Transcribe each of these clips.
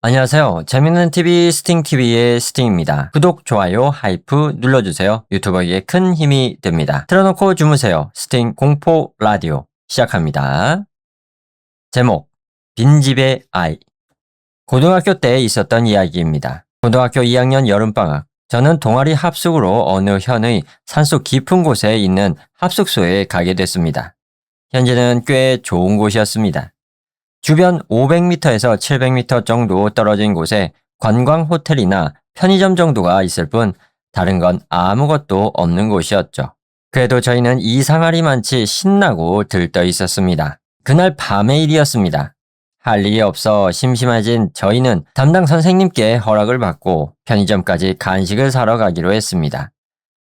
안녕하세요. 재밌는 TV 스팅TV의 스팅입니다. 구독, 좋아요, 하이프 눌러주세요. 유튜버에게 큰 힘이 됩니다. 틀어놓고 주무세요. 스팅 공포 라디오 시작합니다. 제목, 빈집의 아이. 고등학교 때 있었던 이야기입니다. 고등학교 2학년 여름방학. 저는 동아리 합숙으로 어느 현의 산속 깊은 곳에 있는 합숙소에 가게 됐습니다. 현재는 꽤 좋은 곳이었습니다. 주변 500m에서 700m 정도 떨어진 곳에 관광 호텔이나 편의점 정도가 있을 뿐 다른 건 아무것도 없는 곳이었죠. 그래도 저희는 이상하리만치 신나고 들떠 있었습니다. 그날 밤의 일이었습니다. 할 일이 없어 심심해진 저희는 담당 선생님께 허락을 받고 편의점까지 간식을 사러 가기로 했습니다.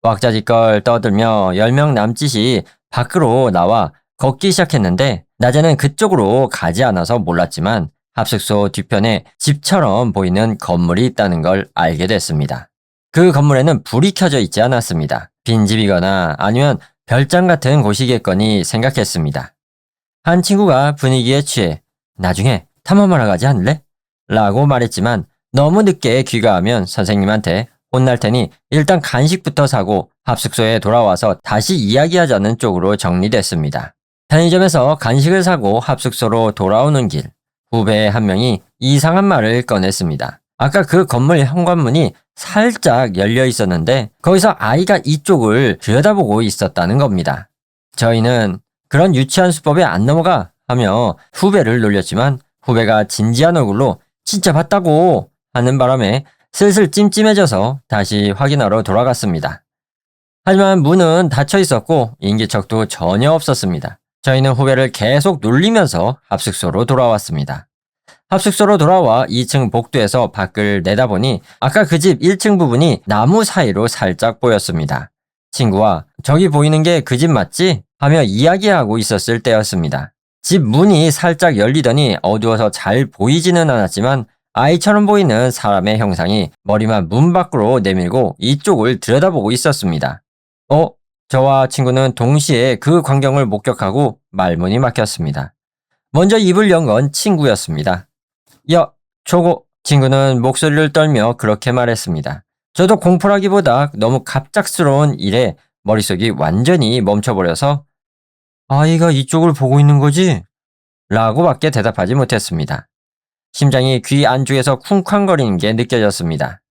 왁자지껄 떠들며 10명 남짓이 밖으로 나와 걷기 시작했는데 낮에는 그쪽으로 가지 않아서 몰랐지만 합숙소 뒤편에 집처럼 보이는 건물이 있다는 걸 알게 됐습니다. 그 건물에는 불이 켜져 있지 않았습니다. 빈집이거나 아니면 별장 같은 곳이겠거니 생각했습니다. 한 친구가 분위기에 취해 나중에 탐험하러 가지 않을래? 라고 말했지만 너무 늦게 귀가하면 선생님한테 혼날 테니 일단 간식부터 사고 합숙소에 돌아와서 다시 이야기하자는 쪽으로 정리됐습니다. 편의점에서 간식을 사고 합숙소로 돌아오는 길, 후배 한 명이 이상한 말을 꺼냈습니다. 아까 그 건물 현관문이 살짝 열려 있었는데 거기서 아이가 이쪽을 들여다보고 있었다는 겁니다. 저희는 그런 유치한 수법에 안 넘어가 하며 후배를 놀렸지만 후배가 진지한 얼굴로 진짜 봤다고 하는 바람에 슬슬 찜찜해져서 다시 확인하러 돌아갔습니다. 하지만 문은 닫혀 있었고 인기척도 전혀 없었습니다. 저희는 후배를 계속 놀리면서 합숙소로 돌아왔습니다. 합숙소로 돌아와 2층 복도에서 밖을 내다보니 아까 그 집 1층 부분이 나무 사이로 살짝 보였습니다. 친구와 저기 보이는 게 그 집 맞지? 하며 이야기하고 있었을 때였습니다. 집 문이 살짝 열리더니 어두워서 잘 보이지는 않았지만 아이처럼 보이는 사람의 형상이 머리만 문 밖으로 내밀고 이쪽을 들여다보고 있었습니다. 저와 친구는 동시에 그 광경을 목격하고 말문이 막혔습니다. 먼저 입을 연 건 친구였습니다. 야, 저거. 친구는 목소리를 떨며 그렇게 말했습니다. 저도 공포라기보다 너무 갑작스러운 일에 머릿속이 완전히 멈춰버려서 아이가 이쪽을 보고 있는 거지? 라고밖에 대답하지 못했습니다. 심장이 귀 안쪽에서 쿵쾅거리는 게 느껴졌습니다.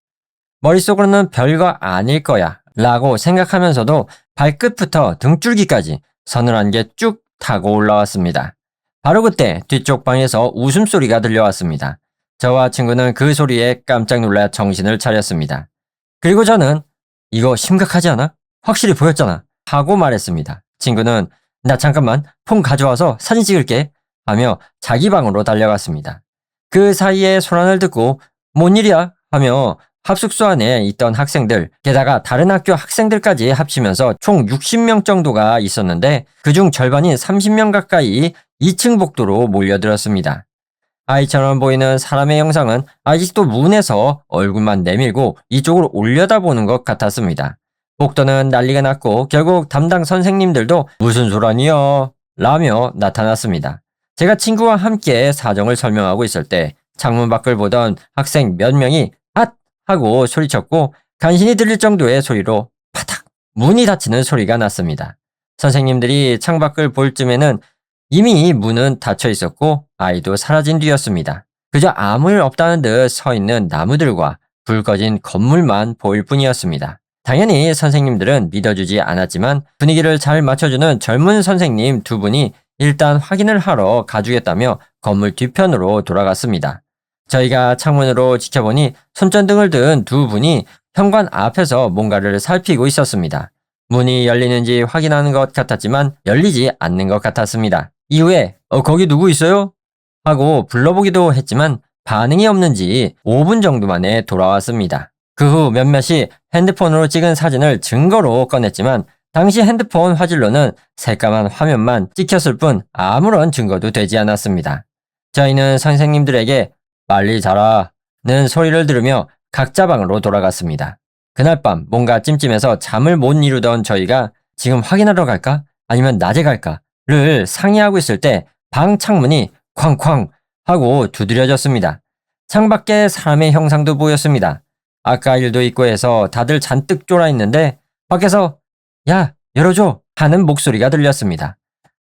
머릿속으로는 별거 아닐 거야 라고 생각하면서도 발끝부터 등줄기까지 서늘한 게 쭉 타고 올라왔습니다. 바로 그때 뒤쪽 방에서 웃음소리가 들려왔습니다. 저와 친구는 그 소리에 깜짝 놀라 정신을 차렸습니다. 그리고 저는 이거 심각하지 않아? 확실히 보였잖아 하고 말했습니다. 친구는 나 잠깐만 폰 가져와서 사진 찍을게 하며 자기 방으로 달려갔습니다. 그 사이에 소란을 듣고 뭔 일이야? 하며 합숙소 안에 있던 학생들, 게다가 다른 학교 학생들까지 합치면서 총 60명 정도가 있었는데 그중 절반인 30명 가까이 2층 복도로 몰려들었습니다. 아이처럼 보이는 사람의 형상은 아직도 문에서 얼굴만 내밀고 이쪽으로 올려다보는 것 같았습니다. 복도는 난리가 났고 결국 담당 선생님들도 무슨 소란이여? 라며 나타났습니다. 제가 친구와 함께 사정을 설명하고 있을 때 창문 밖을 보던 학생 몇 명이 하고 소리쳤고 간신히 들릴 정도의 소리로 파닥 문이 닫히는 소리가 났습니다. 선생님들이 창밖을 볼 쯤에는 이미 문은 닫혀 있었고 아이도 사라진 뒤였습니다. 그저 아무 일 없다는 듯 서 있는 나무들과 불 꺼진 건물만 보일 뿐이었습니다. 당연히 선생님들은 믿어주지 않았지만 분위기를 잘 맞춰주는 젊은 선생님 두 분이 일단 확인을 하러 가주겠다며 건물 뒤편으로 돌아갔습니다. 저희가 창문으로 지켜보니 손전등을 든 두 분이 현관 앞에서 뭔가를 살피고 있었습니다. 문이 열리는지 확인하는 것 같았지만 열리지 않는 것 같았습니다. 이후에 거기 누구 있어요? 하고 불러보기도 했지만 반응이 없는지 5분 정도 만에 돌아왔습니다. 그 후 몇몇이 핸드폰으로 찍은 사진을 증거로 꺼냈지만 당시 핸드폰 화질로는 새까만 화면만 찍혔을 뿐 아무런 증거도 되지 않았습니다. 저희는 선생님들에게 빨리 자라는 소리를 들으며 각자 방으로 돌아갔습니다. 그날 밤 뭔가 찜찜해서 잠을 못 이루던 저희가 지금 확인하러 갈까? 아니면 낮에 갈까?를 상의하고 있을 때 방 창문이 쾅쾅 하고 두드려졌습니다. 창밖에 사람의 형상도 보였습니다. 아까 일도 있고 해서 다들 잔뜩 쫄아있는데 밖에서 야, 열어줘 하는 목소리가 들렸습니다.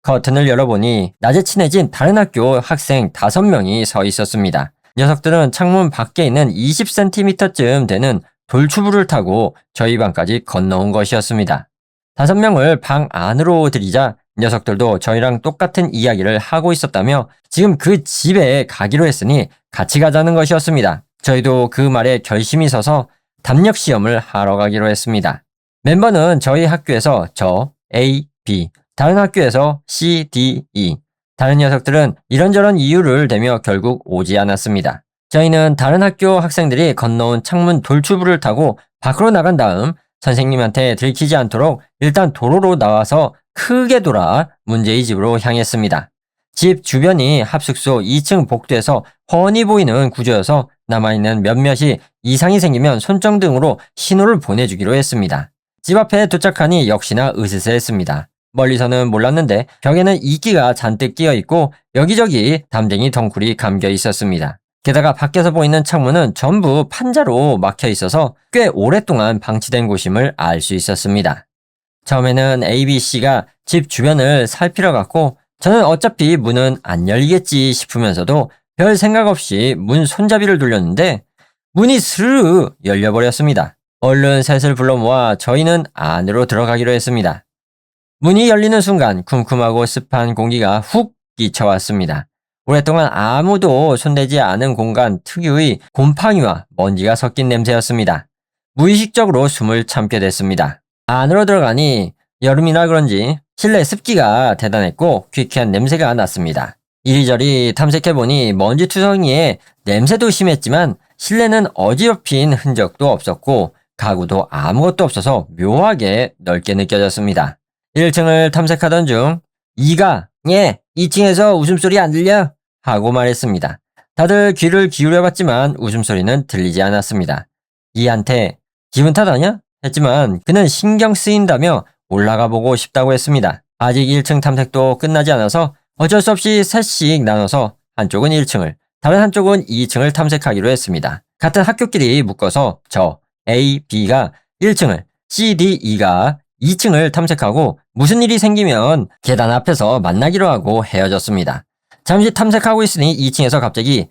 커튼을 열어보니 낮에 친해진 다른 학교 학생 5명이 서 있었습니다. 녀석들은 창문 밖에 있는 20cm쯤 되는 돌추부를 타고 저희 방까지 건너온 것이었습니다. 5명을 방 안으로 들이자 녀석들도 저희랑 똑같은 이야기를 하고 있었다며 지금 그 집에 가기로 했으니 같이 가자는 것이었습니다. 저희도 그 말에 결심이 서서 담력 시험을 하러 가기로 했습니다. 멤버는 저희 학교에서 저, A, B, 다른 학교에서 C, D, E, 다른 녀석들은 이런저런 이유를 대며 결국 오지 않았습니다. 저희는 다른 학교 학생들이 건너온 창문 돌추부를 타고 밖으로 나간 다음 선생님한테 들키지 않도록 일단 도로로 나와서 크게 돌아 문제의 집으로 향했습니다. 집 주변이 합숙소 2층 복도에서 훤히 보이는 구조여서 남아있는 몇몇이 이상이 생기면 손전등으로 신호를 보내주기로 했습니다. 집 앞에 도착하니 역시나 으스스했습니다. 멀리서는 몰랐는데 벽에는 이끼가 잔뜩 끼어있고 여기저기 담쟁이 덩굴이 감겨 있었습니다. 게다가 밖에서 보이는 창문은 전부 판자로 막혀 있어서 꽤 오랫동안 방치된 곳임을 알 수 있었습니다. 처음에는 ABC가 집 주변을 살피러 갔고 저는 어차피 문은 안 열리겠지 싶으면서도 별 생각 없이 문 손잡이를 돌렸는데 문이 스르르 열려버렸습니다. 얼른 셋을 불러 모아 저희는 안으로 들어가기로 했습니다. 문이 열리는 순간 쿰쿰하고 습한 공기가 훅 끼쳐왔습니다. 오랫동안 아무도 손대지 않은 공간 특유의 곰팡이와 먼지가 섞인 냄새였습니다. 무의식적으로 숨을 참게 됐습니다. 안으로 들어가니 여름이라 그런지 실내 습기가 대단했고 퀴퀴한 냄새가 났습니다. 이리저리 탐색해보니 먼지투성이에 냄새도 심했지만 실내는 어지럽힌 흔적도 없었고 가구도 아무것도 없어서 묘하게 넓게 느껴졌습니다. 1층을 탐색하던 중 2층에서 웃음소리 안 들려? 하고 말했습니다. 다들 귀를 기울여봤지만 웃음소리는 들리지 않았습니다. 이한테 기분 탓하냐? 했지만 그는 신경 쓰인다며 올라가 보고 싶다고 했습니다. 아직 1층 탐색도 끝나지 않아서 어쩔 수 없이 셋씩 나눠서 한쪽은 1층을 다른 한쪽은 2층을 탐색하기로 했습니다. 같은 학교끼리 묶어서 저 A, B가 1층을 C, D, E가 2층을 탐색하고 무슨 일이 생기면 계단 앞에서 만나기로 하고 헤어졌습니다. 잠시 탐색하고 있으니 2층에서 갑자기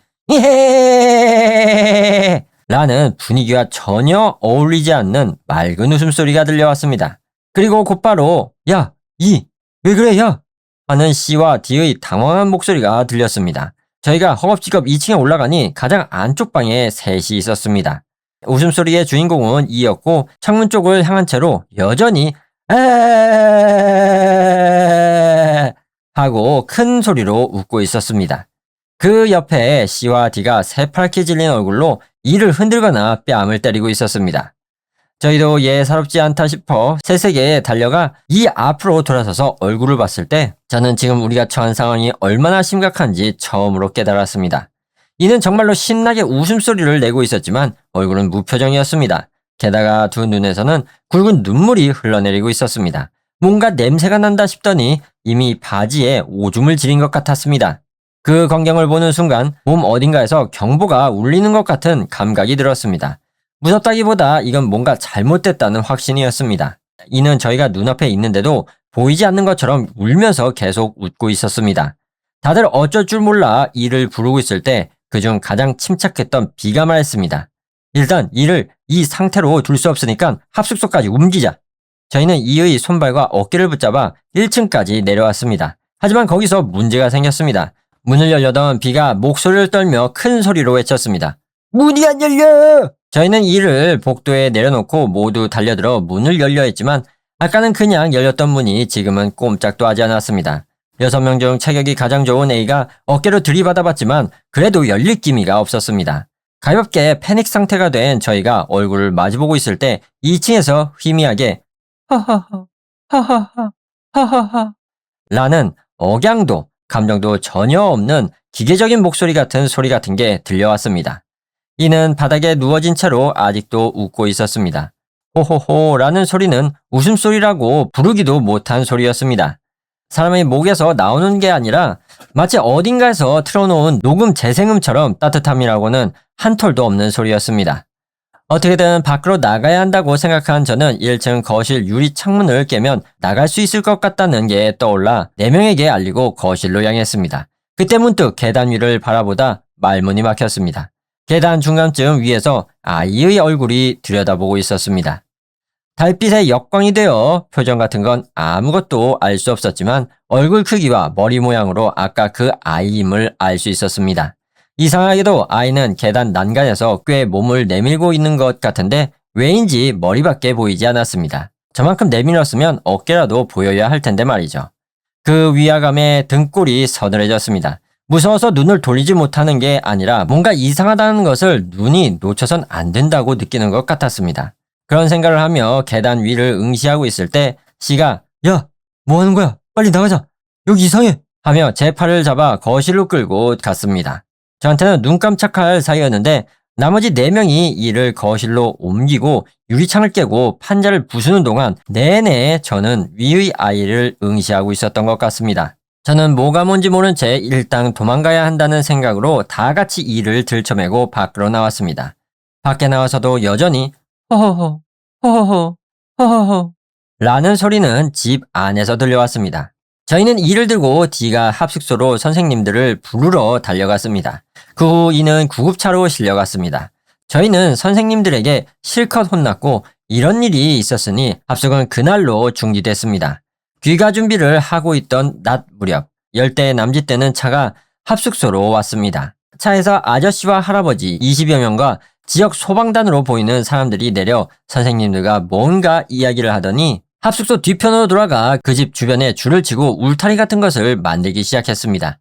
이헤 라는 분위기와 전혀 어울리지 않는 맑은 웃음소리가 들려왔습니다. 그리고 곧바로 야, 이, 왜 그래 야? 하는 C와 D의 당황한 목소리가 들렸습니다. 저희가 허겁지겁 2층에 올라가니 가장 안쪽 방에 셋이 있었습니다. 웃음소리의 주인공은 E였고 창문 쪽을 향한 채로 여전히 에 하고 큰 소리로 웃고 있었습니다. 그 옆에 C와 D가 새파랗게 질린 얼굴로 이를 흔들거나 뺨을 때리고 있었습니다. 저희도 예사롭지 않다 싶어 세세게 달려가 이 앞으로 돌아서서 얼굴을 봤을 때 저는 지금 우리가 처한 상황이 얼마나 심각한지 처음으로 깨달았습니다. 이는 정말로 신나게 웃음소리를 내고 있었지만 얼굴은 무표정이었습니다. 게다가 두 눈에서는 굵은 눈물이 흘러내리고 있었습니다. 뭔가 냄새가 난다 싶더니 이미 바지에 오줌을 지린 것 같았습니다. 그 광경을 보는 순간 몸 어딘가에서 경보가 울리는 것 같은 감각이 들었습니다. 무섭다기보다 이건 뭔가 잘못됐다는 확신이었습니다. 이는 저희가 눈앞에 있는데도 보이지 않는 것처럼 울면서 계속 웃고 있었습니다. 다들 어쩔 줄 몰라 이를 부르고 있을 때 그중 가장 침착했던 B가 말했습니다. 일단 이를 이 상태로 둘 수 없으니까 합숙소까지 옮기자. 저희는 이의 손발과 어깨를 붙잡아 1층까지 내려왔습니다. 하지만 거기서 문제가 생겼습니다. 문을 열려던 B가 목소리를 떨며 큰 소리로 외쳤습니다. 문이 안 열려! 저희는 이를 복도에 내려놓고 모두 달려들어 문을 열려 했지만 아까는 그냥 열렸던 문이 지금은 꼼짝도 하지 않았습니다. 6명 중 체격이 가장 좋은 A가 어깨로 들이받아봤지만 그래도 열릴 기미가 없었습니다. 가볍게 패닉 상태가 된 저희가 얼굴을 마주보고 있을 때 2층에서 희미하게 하하하 하하하 하하하 라는 억양도 감정도 전혀 없는 기계적인 목소리 같은 소리 같은 게 들려왔습니다. 이는 바닥에 누워진 채로 아직도 웃고 있었습니다. 호호호 라는 소리는 웃음소리라고 부르기도 못한 소리였습니다. 사람의 목에서 나오는 게 아니라 마치 어딘가에서 틀어놓은 녹음 재생음처럼 따뜻함이라고는 한 톨도 없는 소리였습니다. 어떻게든 밖으로 나가야 한다고 생각한 저는 1층 거실 유리 창문을 깨면 나갈 수 있을 것 같다는 게 떠올라 4명에게 알리고 거실로 향했습니다. 그때 문득 계단 위를 바라보다 말문이 막혔습니다. 계단 중간쯤 위에서 아이의 얼굴이 들여다보고 있었습니다. 달빛에 역광이 되어 표정 같은 건 아무것도 알 수 없었지만 얼굴 크기와 머리 모양으로 아까 그 아이임을 알 수 있었습니다. 이상하게도 아이는 계단 난간에서 꽤 몸을 내밀고 있는 것 같은데 왜인지 머리밖에 보이지 않았습니다. 저만큼 내밀었으면 어깨라도 보여야 할 텐데 말이죠. 그 위화감에 등골이 서늘해졌습니다. 무서워서 눈을 돌리지 못하는 게 아니라 뭔가 이상하다는 것을 눈이 놓쳐선 안 된다고 느끼는 것 같았습니다. 그런 생각을 하며 계단 위를 응시하고 있을 때 씨가 야, 뭐 하는 거야? 빨리 나가자. 여기 이상해. 하며 제 팔을 잡아 거실로 끌고 갔습니다. 저한테는 눈 깜짝할 사이였는데 나머지 4명이 이를 거실로 옮기고 유리창을 깨고 판자를 부수는 동안 내내 저는 위의 아이를 응시하고 있었던 것 같습니다. 저는 뭐가 뭔지 모른 채 일단 도망가야 한다는 생각으로 다 같이 이를 들쳐매고 밖으로 나왔습니다. 밖에 나와서도 여전히 허허허, 허허허, 허허허 라는 소리는 집 안에서 들려왔습니다. 저희는 이를 들고 D가 합숙소로 선생님들을 부르러 달려갔습니다. 그 후 이는 구급차로 실려갔습니다. 저희는 선생님들에게 실컷 혼났고 이런 일이 있었으니 합숙은 그날로 중지됐습니다. 귀가 준비를 하고 있던 낮 무렵 열대 남짓되는 차가 합숙소로 왔습니다. 차에서 아저씨와 할아버지 20여 명과 지역 소방단으로 보이는 사람들이 내려 선생님들과 뭔가 이야기를 하더니 합숙소 뒤편으로 돌아가 그 집 주변에 줄을 치고 울타리 같은 것을 만들기 시작했습니다.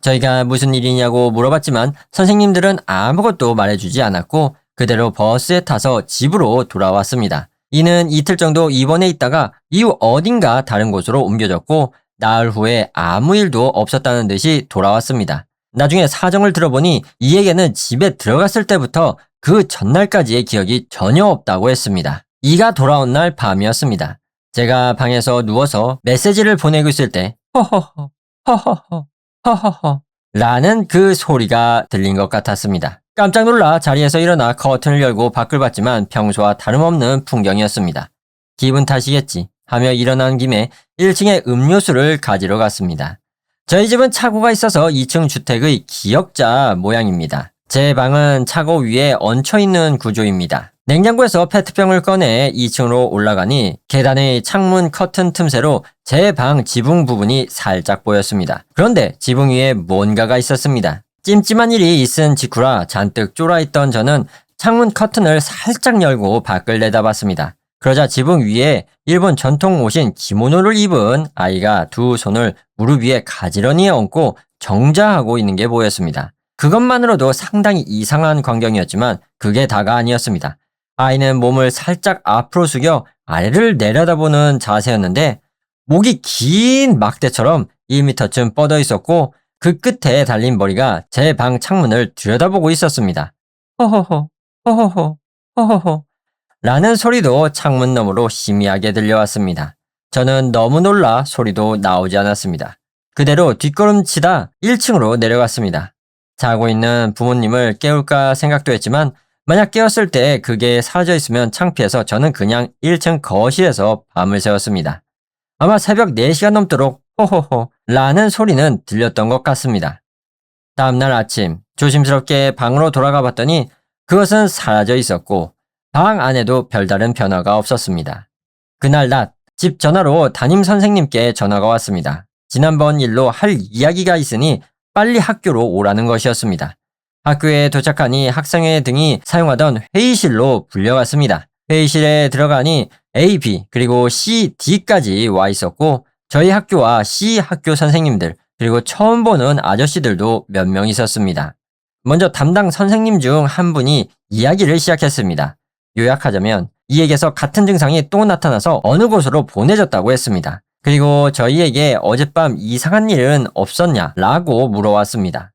저희가 무슨 일이냐고 물어봤지만 선생님들은 아무것도 말해주지 않았고 그대로 버스에 타서 집으로 돌아왔습니다. 이는 이틀 정도 입원해 있다가 이후 어딘가 다른 곳으로 옮겨졌고 나흘 후에 아무 일도 없었다는 듯이 돌아왔습니다. 나중에 사정을 들어보니 이에게는 집에 들어갔을 때부터 그 전날까지의 기억이 전혀 없다고 했습니다. 이가 돌아온 날 밤이었습니다. 제가 방에서 누워서 메시지를 보내고 있을 때 허허허 허허허 허허허 라는 그 소리가 들린 것 같았습니다. 깜짝 놀라 자리에서 일어나 커튼을 열고 밖을 봤지만 평소와 다름없는 풍경이었습니다. 기분 탓이겠지 하며 일어난 김에 1층에 음료수를 가지러 갔습니다. 저희 집은 차고가 있어서 2층 주택의 기역자 모양입니다. 제 방은 차고 위에 얹혀있는 구조입니다. 냉장고에서 페트병을 꺼내 2층으로 올라가니 계단의 창문 커튼 틈새로 제 방 지붕 부분이 살짝 보였습니다. 그런데 지붕 위에 뭔가가 있었습니다. 찜찜한 일이 있은 직후라 잔뜩 쫄아있던 저는 창문 커튼을 살짝 열고 밖을 내다봤습니다. 그러자 지붕 위에 일본 전통 옷인 기모노를 입은 아이가 두 손을 무릎 위에 가지런히 얹고 정자하고 있는 게 보였습니다. 그것만으로도 상당히 이상한 광경이었지만 그게 다가 아니었습니다. 아이는 몸을 살짝 앞으로 숙여 아래를 내려다보는 자세였는데 목이 긴 막대처럼 1m쯤 뻗어 있었고 그 끝에 달린 머리가 제 방 창문을 들여다보고 있었습니다. 허허허 허허허 허허허 라는 소리도 창문 너머로 희미하게 들려왔습니다. 저는 너무 놀라 소리도 나오지 않았습니다. 그대로 뒷걸음치다 1층으로 내려갔습니다. 자고 있는 부모님을 깨울까 생각도 했지만 만약 깨웠을 때 그게 사라져 있으면 창피해서 저는 그냥 1층 거실에서 밤을 새웠습니다. 아마 새벽 4시가 넘도록 호호호 라는 소리는 들렸던 것 같습니다. 다음날 아침 조심스럽게 방으로 돌아가 봤더니 그것은 사라져 있었고 방 안에도 별다른 변화가 없었습니다. 그날 낮 집 전화로 담임 선생님께 전화가 왔습니다. 지난번 일로 할 이야기가 있으니 빨리 학교로 오라는 것이었습니다. 학교에 도착하니 학생회 등이 사용하던 회의실로 불려갔습니다. 회의실에 들어가니 A, B 그리고 C, D까지 와 있었고 저희 학교와 C 학교 선생님들 그리고 처음 보는 아저씨들도 몇 명 있었습니다. 먼저 담당 선생님 중 한 분이 이야기를 시작했습니다. 요약하자면 이에게서 같은 증상이 또 나타나서 어느 곳으로 보내졌다고 했습니다. 그리고 저희에게 어젯밤 이상한 일은 없었냐 라고 물어왔습니다.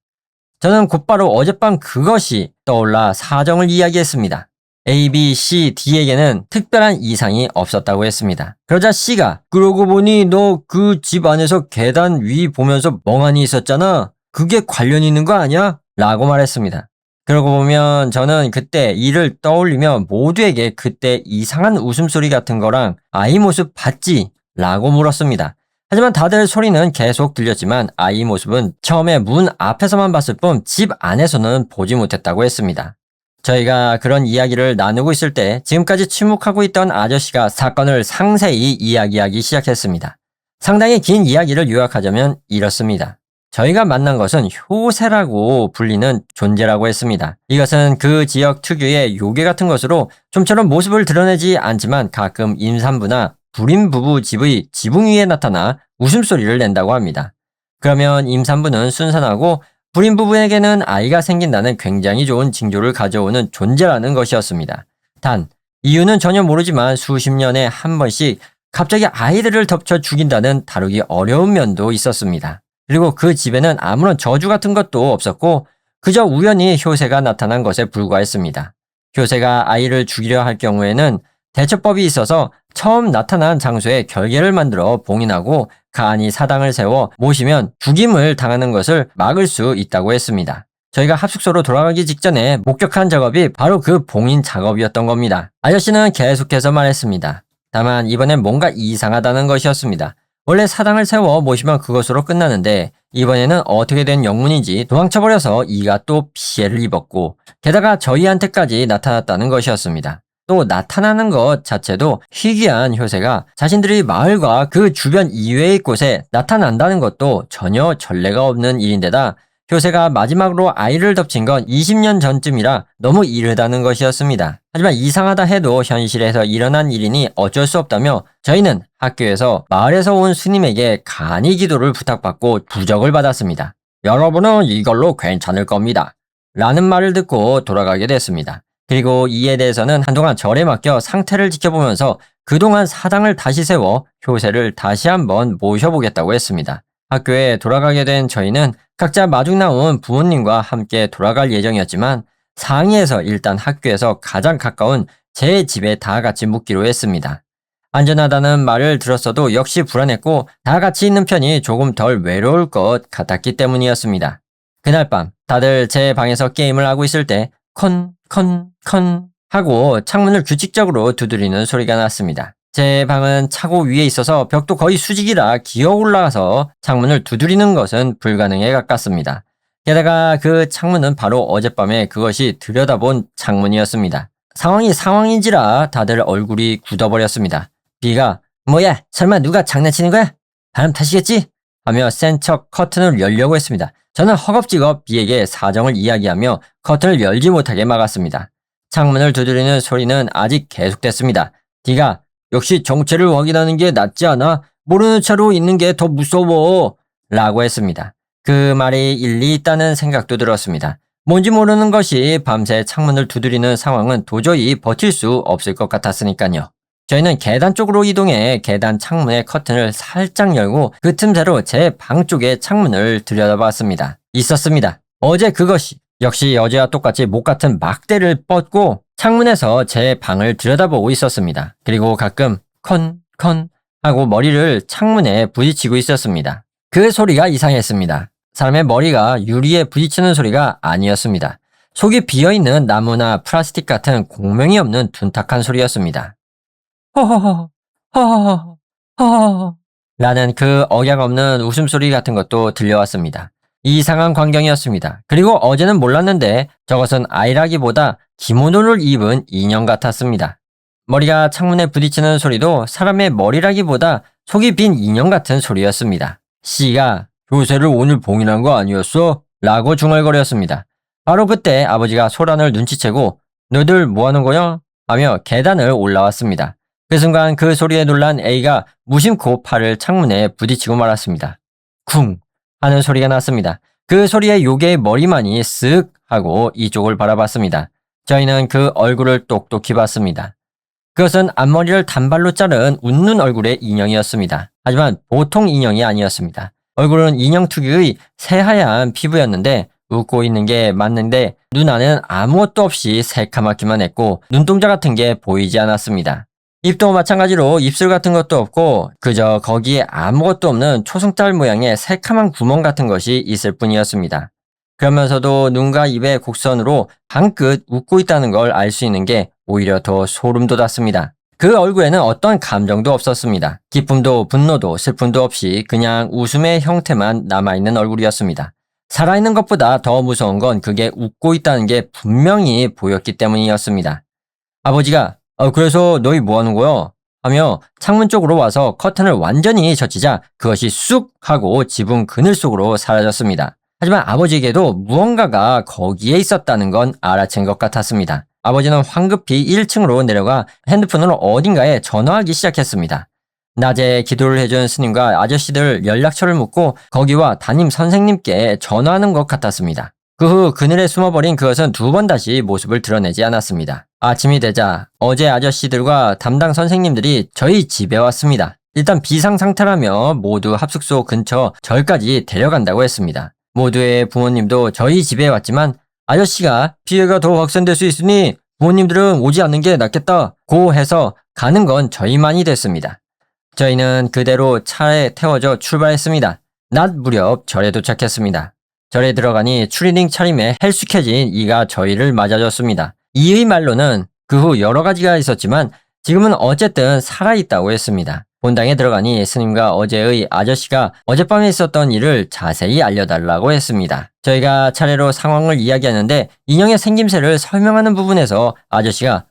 저는 곧바로 어젯밤 그것이 떠올라 사정을 이야기했습니다. A, B, C, D에게는 특별한 이상이 없었다고 했습니다. 그러자 C가 그러고 보니 너 그 집 안에서 계단 위 보면서 멍하니 있었잖아. 그게 관련 있는 거 아니야? 라고 말했습니다. 그러고 보면 저는 그때 이를 떠올리며 모두에게 그때 이상한 웃음소리 같은 거랑 아이 모습 봤지? 라고 물었습니다. 하지만 다들 소리는 계속 들렸지만 아이 모습은 처음에 문 앞에서만 봤을 뿐 집 안에서는 보지 못했다고 했습니다. 저희가 그런 이야기를 나누고 있을 때 지금까지 침묵하고 있던 아저씨가 사건을 상세히 이야기하기 시작했습니다. 상당히 긴 이야기를 요약하자면 이렇습니다. 저희가 만난 것은 효새라고 불리는 존재라고 했습니다. 이것은 그 지역 특유의 요괴 같은 것으로 좀처럼 모습을 드러내지 않지만 가끔 임산부나 불임 부부 집의 지붕 위에 나타나 웃음소리를 낸다고 합니다. 그러면 임산부는 순산하고 불임 부부에게는 아이가 생긴다는 굉장히 좋은 징조를 가져오는 존재라는 것이었습니다. 단, 이유는 전혀 모르지만 수십 년에 한 번씩 갑자기 아이들을 덮쳐 죽인다는 다루기 어려운 면도 있었습니다. 그리고 그 집에는 아무런 저주 같은 것도 없었고 그저 우연히 효새가 나타난 것에 불과했습니다. 효새가 아이를 죽이려 할 경우에는 대처법이 있어서 처음 나타난 장소에 결계를 만들어 봉인하고 간이 사당을 세워 모시면 죽임을 당하는 것을 막을 수 있다고 했습니다. 저희가 합숙소로 돌아가기 직전에 목격한 작업이 바로 그 봉인 작업이었던 겁니다. 아저씨는 계속해서 말했습니다. 다만 이번엔 뭔가 이상하다는 것이었습니다. 원래 사당을 세워 모시면 그것으로 끝나는데 이번에는 어떻게 된 영문인지 도망쳐버려서 이가 또 피해를 입었고 게다가 저희한테까지 나타났다는 것이었습니다. 또 나타나는 것 자체도 희귀한 효새가 자신들의 마을과 그 주변 이외의 곳에 나타난다는 것도 전혀 전례가 없는 일인데다 효새가 마지막으로 아이를 덮친 건 20년 전쯤이라 너무 이르다는 것이었습니다. 하지만 이상하다 해도 현실에서 일어난 일이니 어쩔 수 없다며 저희는 학교에서 마을에서 온 스님에게 간이 기도를 부탁받고 부적을 받았습니다. 여러분은 이걸로 괜찮을 겁니다. 라는 말을 듣고 돌아가게 됐습니다. 그리고 이에 대해서는 한동안 절에 맡겨 상태를 지켜보면서 그동안 사당을 다시 세워 효새를 다시 한번 모셔보겠다고 했습니다. 학교에 돌아가게 된 저희는 각자 마중 나온 부모님과 함께 돌아갈 예정이었지만 상위에서 일단 학교에서 가장 가까운 제 집에 다 같이 묵기로 했습니다. 안전하다는 말을 들었어도 역시 불안했고 다 같이 있는 편이 조금 덜 외로울 것 같았기 때문이었습니다. 그날 밤 다들 제 방에서 게임을 하고 있을 때 컨 하고 창문을 규칙적으로 두드리는 소리가 났습니다. 제 방은 차고 위에 있어서 벽도 거의 수직이라 기어 올라가서 창문을 두드리는 것은 불가능에 가깝습니다. 게다가 그 창문은 바로 어젯밤에 그것이 들여다본 창문이었습니다. 상황이 상황인지라 다들 얼굴이 굳어버렸습니다. B가 뭐야 설마 누가 장난치는 거야? 바람 탓이겠지? 하며 센 척 커튼을 열려고 했습니다. 저는 허겁지겁 B에게 사정을 이야기하며 커튼을 열지 못하게 막았습니다. 창문을 두드리는 소리는 아직 계속됐습니다. D가 역시 정체를 확인하는 게 낫지 않아? 모르는 채로 있는 게 더 무서워 라고 했습니다. 그 말이 일리 있다는 생각도 들었습니다. 뭔지 모르는 것이 밤새 창문을 두드리는 상황은 도저히 버틸 수 없을 것 같았으니까요. 저희는 계단 쪽으로 이동해 계단 창문의 커튼을 살짝 열고 그 틈새로 제 방 쪽의 창문을 들여다봤습니다. 있었습니다. 어제 그것이 역시 어제와 똑같이 목 같은 막대를 뻗고 창문에서 제 방을 들여다보고 있었습니다. 그리고 가끔 컨 하고 머리를 창문에 부딪히고 있었습니다. 그 소리가 이상했습니다. 사람의 머리가 유리에 부딪히는 소리가 아니었습니다. 속이 비어있는 나무나 플라스틱 같은 공명이 없는 둔탁한 소리였습니다. 허허허 라는 그 억양 없는 웃음소리 같은 것도 들려왔습니다. 이상한 광경이었습니다. 그리고 어제는 몰랐는데 저것은 아이라기보다 기모노를 입은 인형 같았습니다. 머리가 창문에 부딪히는 소리도 사람의 머리라기보다 속이 빈 인형 같은 소리였습니다. C가 효새를 오늘 봉인한 거 아니었어? 라고 중얼거렸습니다. 바로 그때 아버지가 소란을 눈치채고 너들 뭐하는 거야? 하며 계단을 올라왔습니다. 그 순간 그 소리에 놀란 A가 무심코 팔을 창문에 부딪히고 말았습니다. 쿵 하는 소리가 났습니다. 그 소리에 요괴의 머리만이 쓱 하고 이쪽을 바라봤습니다. 저희는 그 얼굴을 똑똑히 봤습니다. 그것은 앞머리를 단발로 자른 웃는 얼굴의 인형이었습니다. 하지만 보통 인형이 아니었습니다. 얼굴은 인형 특유의 새하얀 피부였는데 웃고 있는 게 맞는데 누나는 아무것도 없이 새카맣기만 했고 눈동자 같은 게 보이지 않았습니다. 입도 마찬가지로 입술 같은 것도 없고 그저 거기에 아무것도 없는 초승달 모양의 새카만 구멍 같은 것이 있을 뿐이었습니다. 그러면서도 눈과 입의 곡선으로 방긋 웃고 있다는 걸 알 수 있는 게 오히려 더 소름 돋았습니다. 그 얼굴에는 어떤 감정도 없었습니다. 기쁨도 분노도 슬픔도 없이 그냥 웃음의 형태만 남아있는 얼굴이었습니다. 살아있는 것보다 더 무서운 건 그게 웃고 있다는 게 분명히 보였기 때문이었습니다. 아버지가 그래서 너희 뭐 하는 거야? 하며 창문 쪽으로 와서 커튼을 완전히 젖히자 그것이 쑥 하고 지붕 그늘 속으로 사라졌습니다. 하지만 아버지에게도 무언가가 거기에 있었다는 건 알아챈 것 같았습니다. 아버지는 황급히 1층으로 내려가 핸드폰으로 어딘가에 전화하기 시작했습니다. 낮에 기도를 해준 스님과 아저씨들 연락처를 묻고 거기와 담임 선생님께 전화하는 것 같았습니다. 그 후 그늘에 숨어버린 그것은 두 번 다시 모습을 드러내지 않았습니다. 아침이 되자 어제 아저씨들과 담당 선생님들이 저희 집에 왔습니다. 일단 비상 상태라며 모두 합숙소 근처 절까지 데려간다고 했습니다. 모두의 부모님도 저희 집에 왔지만 아저씨가 피해가 더 확산될 수 있으니 부모님들은 오지 않는 게 낫겠다고 해서 가는 건 저희만이 됐습니다. 저희는 그대로 차에 태워져 출발했습니다. 낮 무렵 절에 도착했습니다. 절에 들어가니 추리닝 차림에 헬쑥해진 이가 저희를 맞아줬습니다. 이의 말로는 그 후 여러 가지가 있었지만 지금은 어쨌든 살아있다고 했습니다. 본당에 들어가니 스님과 어제의 아저씨가 어젯밤에 있었던 일을 자세히 알려달라고 했습니다. 저희가 차례로 상황을 이야기하는데 인형의 생김새를 설명하는 부분에서 아저씨가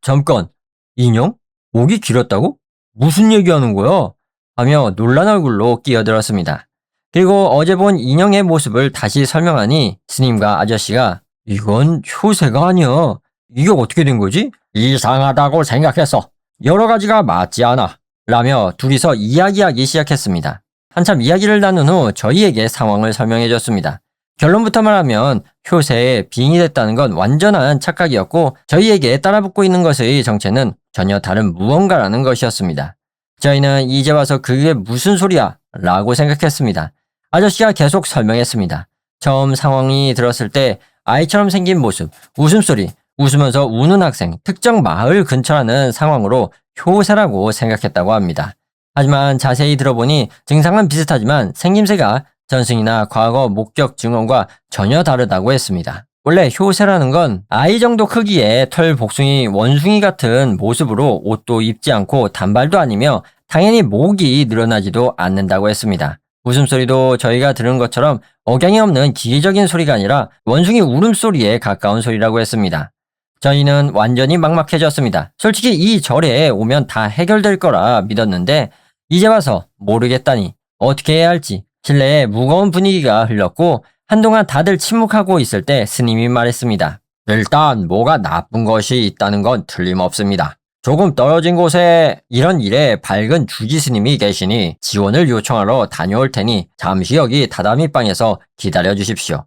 잠깐, 인형? 목이 길었다고? 무슨 얘기하는 거야? 하며 놀란 얼굴로 끼어들었습니다. 그리고 어제 본 인형의 모습을 다시 설명하니 스님과 아저씨가 이건 효새가 아니야. 이게 어떻게 된 거지? 이상하다고 생각했어. 여러 가지가 맞지 않아. 라며 둘이서 이야기하기 시작했습니다. 한참 이야기를 나눈 후 저희에게 상황을 설명해 줬습니다. 결론부터 말하면 효새에 빙이 됐다는 건 완전한 착각이었고 저희에게 따라붙고 있는 것의 정체는 전혀 다른 무언가라는 것이었습니다. 저희는 이제 와서 그게 무슨 소리야? 라고 생각했습니다. 아저씨가 계속 설명했습니다. 처음 상황이 들었을 때 아이처럼 생긴 모습, 웃음소리, 웃으면서 우는 학생, 특정 마을 근처라는 상황으로 효새라고 생각했다고 합니다. 하지만 자세히 들어보니 증상은 비슷하지만 생김새가 전승이나 과거 목격 증언과 전혀 다르다고 했습니다. 원래 효새라는 건 아이 정도 크기의 털 복숭이 원숭이 같은 모습으로 옷도 입지 않고 단발도 아니며 당연히 목이 늘어나지도 않는다고 했습니다. 웃음소리도 저희가 들은 것처럼 억양이 없는 기계적인 소리가 아니라 원숭이 울음소리에 가까운 소리라고 했습니다. 저희는 완전히 막막해졌습니다. 솔직히 이 절에 오면 다 해결될 거라 믿었는데 이제 와서 모르겠다니 어떻게 해야 할지 실내에 무거운 분위기가 흘렀고 한동안 다들 침묵하고 있을 때 스님이 말했습니다. 일단 뭐가 나쁜 것이 있다는 건 틀림없습니다. 조금 떨어진 곳에 이런 일에 밝은 주지 스님이 계시니 지원을 요청하러 다녀올 테니 잠시 여기 다다미방에서 기다려 주십시오.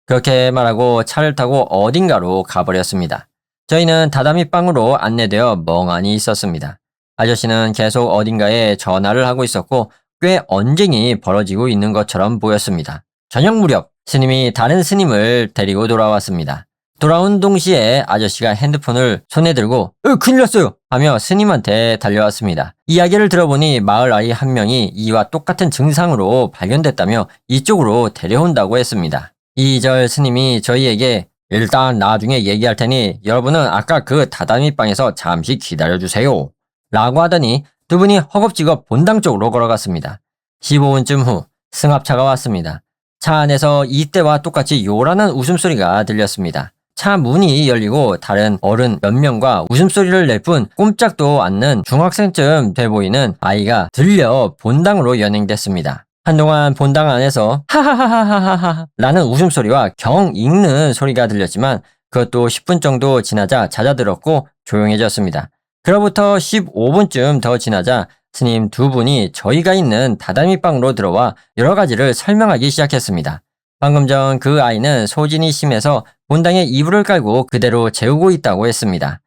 그렇게 말하고 차를 타고 어딘가로 가버렸습니다. 저희는 다다미방으로 안내되어 멍하니 있었습니다. 아저씨는 계속 어딘가에 전화를 하고 있었고 꽤 언쟁이 벌어지고 있는 것처럼 보였습니다. 저녁 무렵 스님이 다른 스님을 데리고 돌아왔습니다. 돌아온 동시에 아저씨가 핸드폰을 손에 들고 큰일 났어요! 하며 스님한테 달려왔습니다. 이야기를 들어보니 마을 아이 한 명이 이와 똑같은 증상으로 발견됐다며 이쪽으로 데려온다고 했습니다. 이절 스님이 저희에게 일단 나중에 얘기할 테니 여러분은 아까 그 다다미방에서 잠시 기다려주세요. 라고 하더니 두 분이 허겁지겁 본당 쪽으로 걸어갔습니다. 15분쯤 후 승합차가 왔습니다. 차 안에서 이때와 똑같이 요란한 웃음소리가 들렸습니다. 차 문이 열리고 다른 어른 몇 명과 웃음소리를 낼 뿐 꼼짝도 않는 중학생쯤 돼 보이는 아이가 들려 본당으로 연행됐습니다. 한동안 본당 안에서 하하하하하하 라는 웃음소리와 경 읽는 소리가 들렸지만 그것도 10분 정도 지나자 잦아들었고 조용해졌습니다. 그로부터 15분쯤 더 지나자 스님 두 분이 저희가 있는 다다미방으로 들어와 여러 가지를 설명하기 시작했습니다. 방금 전 그 아이는 소진이 심해서 본당에 이불을 깔고 그대로 재우고 있다고 했습니다.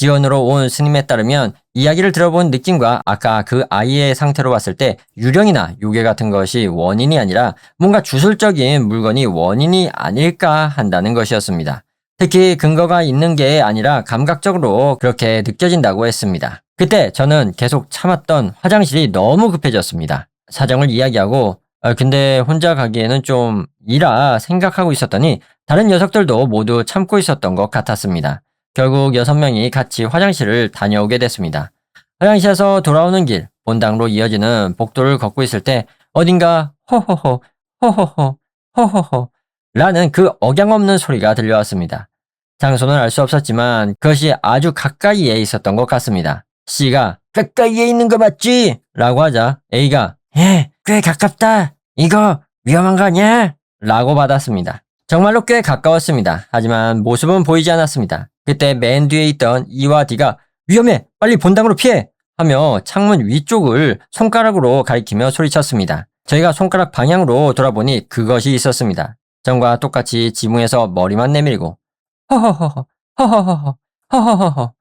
지원으로 온 스님에 따르면 이야기를 들어본 느낌과 아까 그 아이의 상태로 봤을 때 유령이나 요괴 같은 것이 원인이 아니라 뭔가 주술적인 물건이 원인이 아닐까 한다는 것이었습니다. 특히 근거가 있는 게 아니라 감각적으로 그렇게 느껴진다고 했습니다. 그때 저는 계속 참았던 화장실이 너무 급해졌습니다. 사정을 이야기하고 근데 혼자 가기에는 좀 이라 생각하고 있었더니 다른 녀석들도 모두 참고 있었던 것 같았습니다. 결국 6명이 같이 화장실을 다녀오게 됐습니다. 화장실에서 돌아오는 길, 본당으로 이어지는 복도를 걷고 있을 때 어딘가 호호호, 호호호, 호호호 라는 그 억양 없는 소리가 들려왔습니다. 장소는 알 수 없었지만 그것이 아주 가까이에 있었던 것 같습니다. C가 가까이에 있는 거 맞지? 라고 하자 A가 꽤 가깝다. 이거 위험한 거 아니야? 라고 받았습니다. 정말로 꽤 가까웠습니다. 하지만 모습은 보이지 않았습니다. 그때 맨 뒤에 있던 E와 D가 위험해! 빨리 본당으로 피해! 하며 창문 위쪽을 손가락으로 가리키며 소리쳤습니다. 저희가 손가락 방향으로 돌아보니 그것이 있었습니다. 전과 똑같이 지붕에서 머리만 내밀고 허허허허 허허허허 허허허허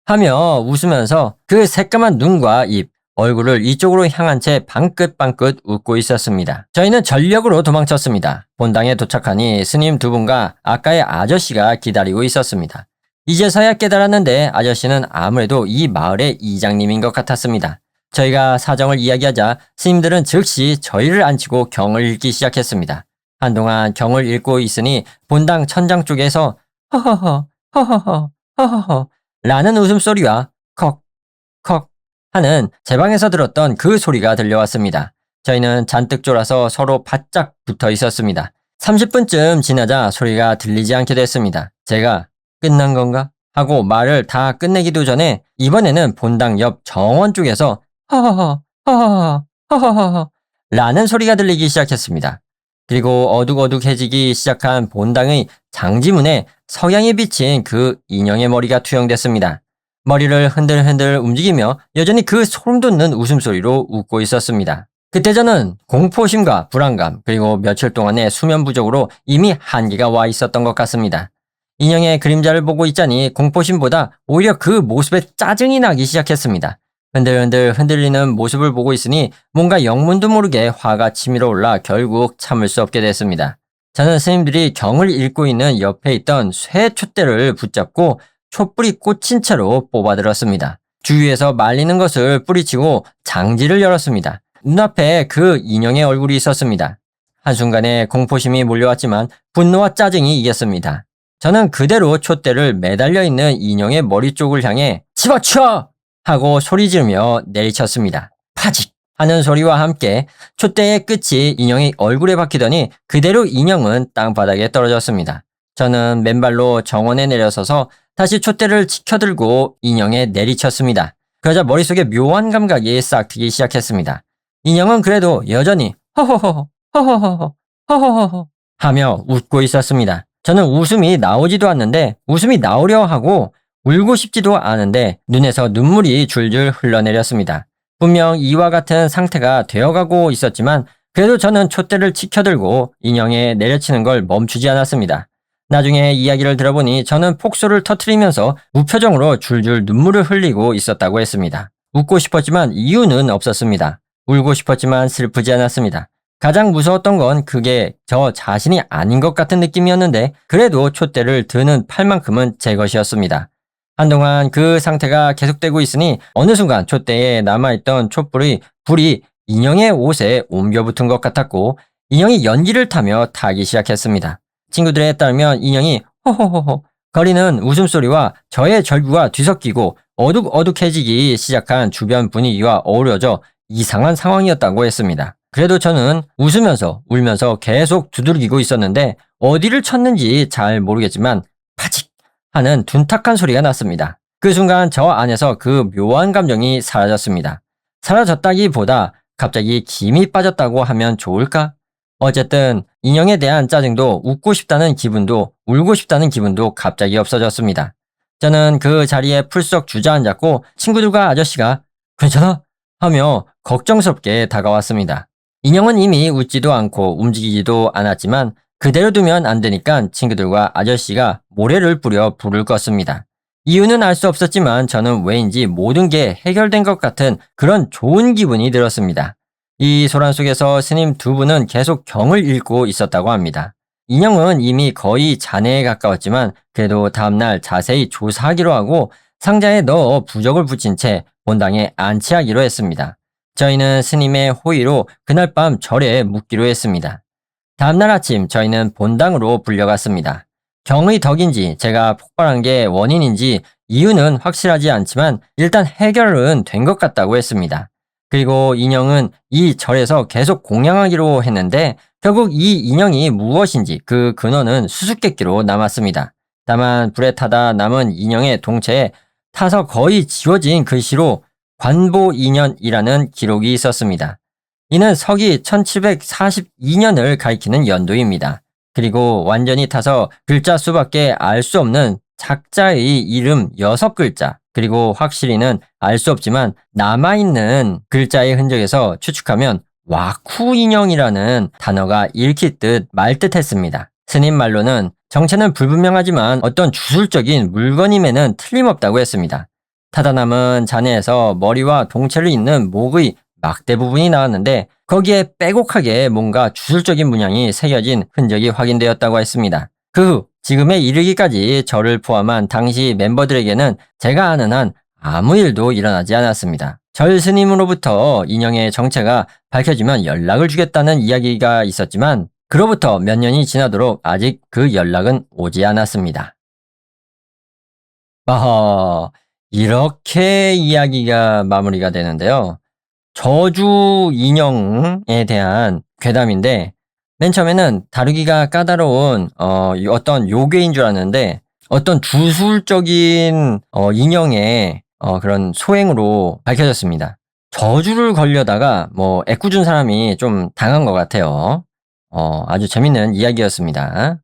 하며 웃으면서 그 새까만 눈과 입, 얼굴을 이쪽으로 향한 채 방긋방긋 웃고 있었습니다. 저희는 전력으로 도망쳤습니다. 본당에 도착하니 스님 2분과 아까의 아저씨가 기다리고 있었습니다. 이제서야 깨달았는데 아저씨는 아무래도 이 마을의 이장님인 것 같았습니다. 저희가 사정을 이야기하자 스님들은 즉시 저희를 앉히고 경을 읽기 시작했습니다. 한동안 경을 읽고 있으니 본당 천장 쪽에서 허허허 허허허 허허허 라는 웃음소리와 컥 컥 하는 제 방에서 들었던 그 소리가 들려왔습니다. 저희는 잔뜩 졸아서 서로 바짝 붙어 있었습니다. 30분쯤 지나자 소리가 들리지 않게 됐습니다. 제가 끝난 건가? 하고 말을 다 끝내기도 전에 이번에는 본당 옆 정원 쪽에서 허허허 허허허 허허허 라는 소리가 들리기 시작했습니다. 그리고 어둑어둑해지기 시작한 본당의 장지문에 석양이 비친 그 인형의 머리가 투영됐습니다. 머리를 흔들흔들 움직이며 여전히 그 소름 돋는 웃음소리로 웃고 있었습니다. 그때 저는 공포심과 불안감 그리고 며칠 동안의 수면 부족으로 이미 한계가 와 있었던 것 같습니다. 인형의 그림자를 보고 있자니 공포심보다 오히려 그 모습에 짜증이 나기 시작했습니다. 흔들흔들 흔들리는 모습을 보고 있으니 뭔가 영문도 모르게 화가 치밀어 올라 결국 참을 수 없게 됐습니다. 저는 스님들이 경을 읽고 있는 옆에 있던 쇠 촛대를 붙잡고 촛불이 꽂힌 채로 뽑아들었습니다. 주위에서 말리는 것을 뿌리치고 장지를 열었습니다. 눈앞에 그 인형의 얼굴이 있었습니다. 한순간에 공포심이 몰려왔지만 분노와 짜증이 이겼습니다. 저는 그대로 촛대를 매달려 있는 인형의 머리 쪽을 향해 집어쳐! 하고 소리 지르며 내리쳤습니다. 파직! 하는 소리와 함께 촛대의 끝이 인형의 얼굴에 박히더니 그대로 인형은 땅바닥에 떨어졌습니다. 저는 맨발로 정원에 내려서서 다시 촛대를 치켜들고 인형에 내리쳤습니다. 그러자 머릿속에 묘한 감각이 싹 트기 시작했습니다. 인형은 그래도 여전히 허허허 허허허 허허허 하며 웃고 있었습니다. 저는 웃음이 나오지도 않는데 웃음이 나오려 하고 울고 싶지도 않은데 눈에서 눈물이 줄줄 흘러내렸습니다. 분명 이와 같은 상태가 되어가고 있었지만 그래도 저는 촛대를 치켜들고 인형에 내려치는 걸 멈추지 않았습니다. 나중에 이야기를 들어보니 저는 폭소를 터뜨리면서 무표정으로 줄줄 눈물을 흘리고 있었다고 했습니다. 웃고 싶었지만 이유는 없었습니다. 울고 싶었지만 슬프지 않았습니다. 가장 무서웠던 건 그게 저 자신이 아닌 것 같은 느낌이었는데 그래도 촛대를 드는 팔만큼은 제 것이었습니다. 한동안 그 상태가 계속되고 있으니 어느 순간 촛대에 남아있던 촛불의 불이 인형의 옷에 옮겨 붙은 것 같았고 인형이 연기를 타며 타기 시작했습니다. 친구들에 따르면 인형이 호호호호 거리는 웃음소리와 저의 절규가 뒤섞이고 어둑어둑해지기 시작한 주변 분위기와 어우러져 이상한 상황이었다고 했습니다. 그래도 저는 웃으면서 울면서 계속 두들기고 있었는데 어디를 쳤는지 잘 모르겠지만 파직 하는 둔탁한 소리가 났습니다. 그 순간 저 안에서 그 묘한 감정이 사라졌습니다. 사라졌다기보다 갑자기 김이 빠졌다고 하면 좋을까? 어쨌든 인형에 대한 짜증도 웃고 싶다는 기분도 울고 싶다는 기분도 갑자기 없어졌습니다. 저는 그 자리에 풀썩 주저앉았고 친구들과 아저씨가 괜찮아? 하며 걱정스럽게 다가왔습니다. 인형은 이미 웃지도 않고 움직이지도 않았지만 그대로 두면 안 되니까 친구들과 아저씨가 모래를 뿌려 불을 껐습니다. 이유는 알 수 없었지만 저는 왜인지 모든 게 해결된 것 같은 그런 좋은 기분이 들었습니다. 이 소란 속에서 스님 두 분은 계속 경을 읽고 있었다고 합니다. 인형은 이미 거의 잔해에 가까웠지만 그래도 다음날 자세히 조사하기로 하고 상자에 넣어 부적을 붙인 채 본당에 안치하기로 했습니다. 저희는 스님의 호의로 그날 밤 절에 묵기로 했습니다. 다음날 아침 저희는 본당으로 불려갔습니다. 경의 덕인지 제가 폭발한 게 원인인지 이유는 확실하지 않지만 일단 해결은 된 것 같다고 했습니다. 그리고 인형은 이 절에서 계속 공양하기로 했는데 결국 이 인형이 무엇인지 그 근원은 수수께끼로 남았습니다. 다만 불에 타다 남은 인형의 동체에 타서 거의 지워진 글씨로 관보인연이라는 기록이 있었습니다. 이는 서기 1742년을 가리키는 연도입니다. 그리고 완전히 타서 글자 수밖에 알 수 없는 작자의 이름 6글자, 그리고 확실히는 알 수 없지만 남아있는 글자의 흔적에서 추측하면 와쿠 인형이라는 단어가 읽힐 듯 말 듯 했습니다. 스님 말로는 정체는 불분명하지만 어떤 주술적인 물건임에는 틀림없다고 했습니다. 타다 남은 잔해에서 머리와 동체를 잇는 목의 막대 부분이 나왔는데 거기에 빼곡하게 뭔가 주술적인 문양이 새겨진 흔적이 확인되었다고 했습니다. 그 후 지금에 이르기까지 저를 포함한 당시 멤버들에게는 제가 아는 한 아무 일도 일어나지 않았습니다. 절 스님으로부터 인형의 정체가 밝혀지면 연락을 주겠다는 이야기가 있었지만 그로부터 몇 년이 지나도록 아직 그 연락은 오지 않았습니다. 어허, 이렇게 이야기가 마무리가 되는데요. 저주 인형에 대한 괴담인데 맨 처음에는 다루기가 까다로운 어떤 요괴인 줄 알았는데 어떤 주술적인 인형의 그런 소행으로 밝혀졌습니다. 저주를 걸려다가 애꿎은 사람이 좀 당한 것 같아요. 아주 재밌는 이야기였습니다.